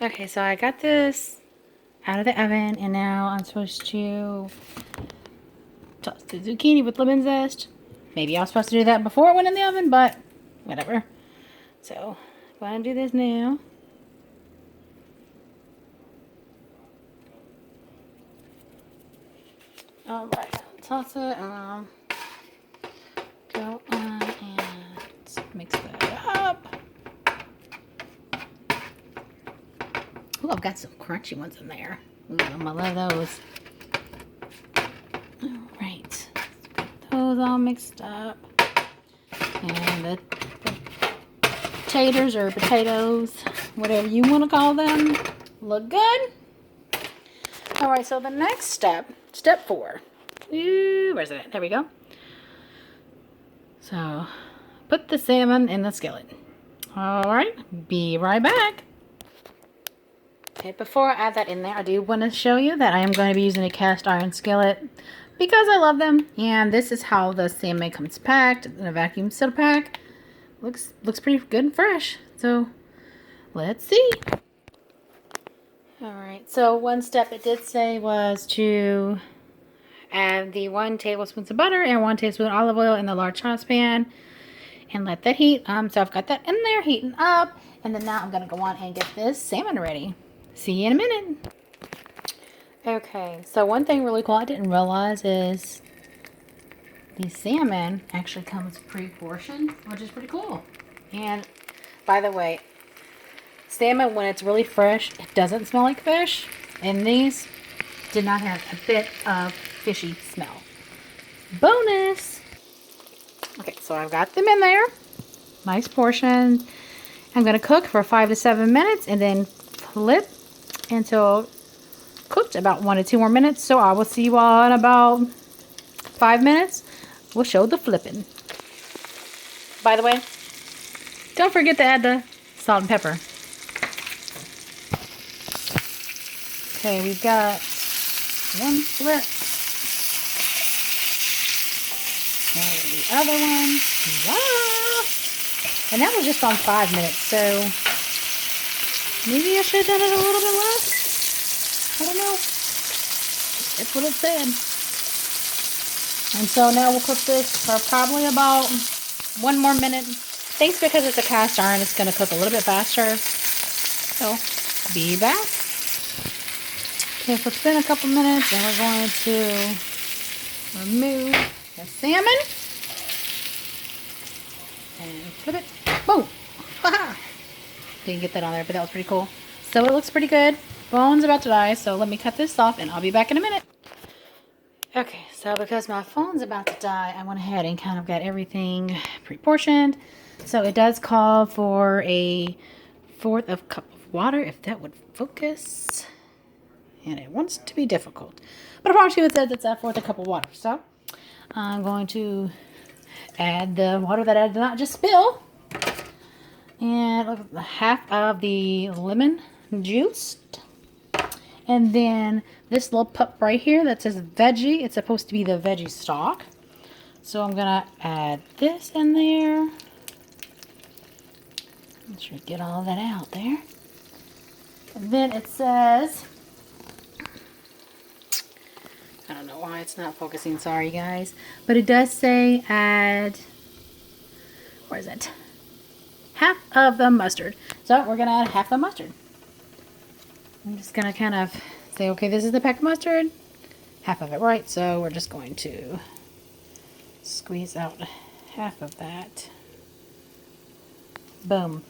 Okay, so I got this out of the oven, and now I'm supposed to toss the zucchini with lemon zest. Maybe I was supposed to do that before it went in the oven, but whatever. So, I'm going to do this now. Alright, toss it. Go on and mix that up. Oh, I've got some crunchy ones in there. Ooh, I love those. Alright, get those all mixed up. And the taters or potatoes, whatever you want to call them, look good. Alright, so the next step, step 4. Ooh, where's it at? There we go. So, put the salmon in the skillet. Alright, be right back. Okay, before I add that in there, I do want to show you that I am going to be using a cast iron skillet because I love them. And this is how the salmon comes packed in a vacuum seal pack. Looks pretty good and fresh. So, let's see. Alright, so one step it did say was to add the 1 tablespoon of butter and 1 tablespoon of olive oil in the large saucepan and let that heat. So I've got that in there heating up, and then now I'm going to go on and get this salmon ready. See you in a minute. Okay, so one thing really cool I didn't realize is the salmon actually comes pre-portioned, which is pretty cool. And by the way, salmon, when it's really fresh, it doesn't smell like fish. And these did not have a bit of fishy smell. Bonus! Okay, so I've got them in there. Nice portion. I'm going to cook for 5 to 7 minutes and then flip until cooked about 1 to 2 more minutes. So I will see you all in about 5 minutes. We'll show the flipping. By the way, don't forget to add the salt and pepper. Okay, we've got one flip. And the other one. Wow! And that was just on 5 minutes, so maybe I should have done it a little bit less. I don't know. That's what it said. And so now we'll cook this for probably about 1 more minute. Thanks, because it's a cast iron, it's going to cook a little bit faster. So, be back. Okay, so it's been a couple minutes, and we're going to remove the salmon. And flip it. Boom! Haha! Didn't get that on there, but that was pretty cool. So it looks pretty good. Phone's about to die, so let me cut this off, and I'll be back in a minute. Okay, so because my phone's about to die, I went ahead and kind of got everything pre-portioned. So it does call for a 1/4 cup of water, if that would focus. And it wants to be difficult. But I promise you it says it's a 1/4 cup of water. So I'm going to add the water that I did not just spill. And look at the half of the lemon juice. And then this little pup right here that says veggie. It's supposed to be the veggie stock. So I'm going to add this in there. Make sure to get all that out there. And then it says, I don't know why it's not focusing, sorry guys. But it does say add, where is it? Half of the mustard. So we're going to add half the mustard. I'm just going to kind of say, okay, this is the pack of mustard. Half of it, right? So we're just going to squeeze out half of that. Boom.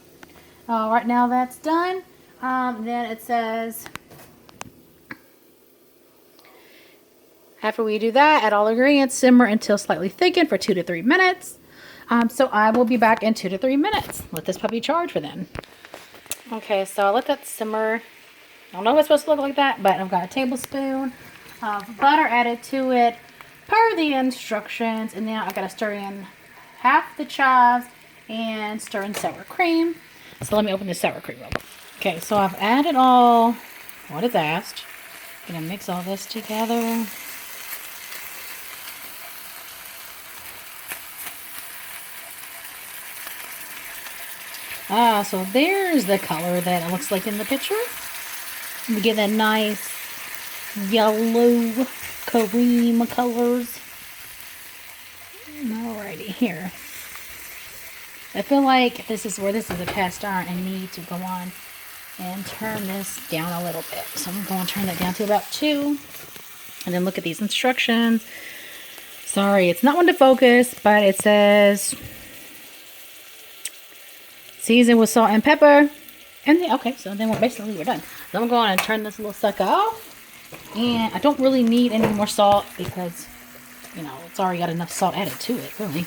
All right, now that's done. Then it says, after we do that, add all ingredients, simmer until slightly thickened for 2 to 3 minutes. So I will be back in 2 to 3 minutes. Let this puppy charge for then. Okay, so I let that simmer. I don't know if it's supposed to look like that, but I've got a tablespoon of butter added to it per the instructions. And now I've got to stir in half the chives and stir in sour cream. So let me open the sour cream real quick. Okay, so I've added all what is asked. I'm going to mix all this together. Ah, so there's the color that it looks like in the picture. We get that nice yellow cream colors. Alrighty, here. I feel like this is where this is a cast iron. I need to go on and turn this down a little bit. So I'm going to turn that down to about 2. And then look at these instructions. Sorry, it's not one to focus, but it says season with salt and pepper. And then, okay, so then we're done. So I'm going to turn this little sucker off. And I don't really need any more salt because, you know, it's already got enough salt added to it, really.